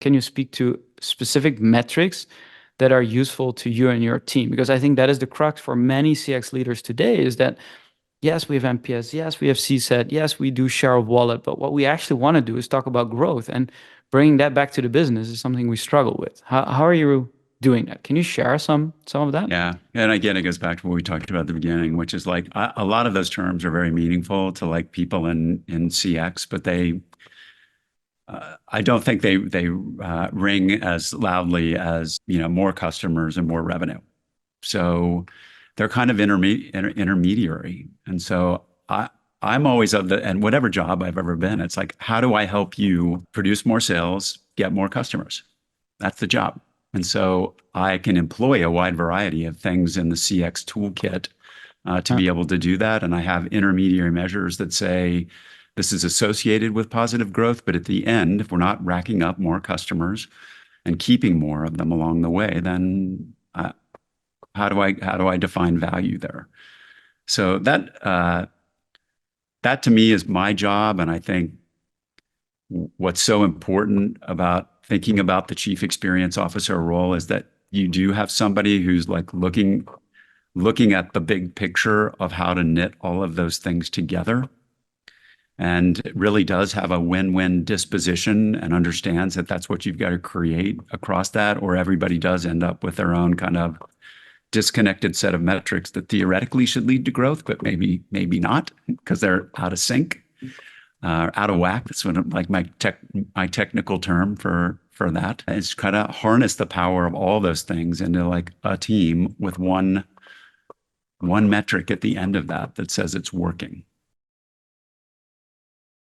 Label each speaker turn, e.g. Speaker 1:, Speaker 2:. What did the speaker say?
Speaker 1: can you speak to specific metrics that are useful to you and your team? Because I think that is the crux for many CX leaders today, is that yes, we have NPS, yes, we have CSAT, yes, we do share of wallet, but what we actually want to do is talk about growth, and bringing that back to the business is something we struggle with. How are you doing that? Can you share some of that?
Speaker 2: Yeah. And again, it goes back to what we talked about at the beginning, which is like a lot of those terms are very meaningful to like people in CX, but I don't think they ring as loudly as, more customers and more revenue. So they're kind of intermediary. And so I'm always and whatever job I've ever been, it's like, how do I help you produce more sales, get more customers? That's the job. And so I can employ a wide variety of things in the CX toolkit to
Speaker 1: Yeah.
Speaker 2: be able to do that. And I have intermediary measures that say this is associated with positive growth, but at the end, if we're not racking up more customers and keeping more of them along the way, then how do I define value there? So that to me is my job, and I think what's so important about thinking about the chief experience officer role is that you do have somebody who's like looking at the big picture of how to knit all of those things together, and it really does have a win-win disposition and understands that that's what you've got to create across that, or everybody does end up with their own kind of disconnected set of metrics that theoretically should lead to growth, but maybe not because they're out of sync, out of whack. That's what like my technical term for that. It's kind of harness the power of all those things into like a team with one metric at the end of that that says it's working.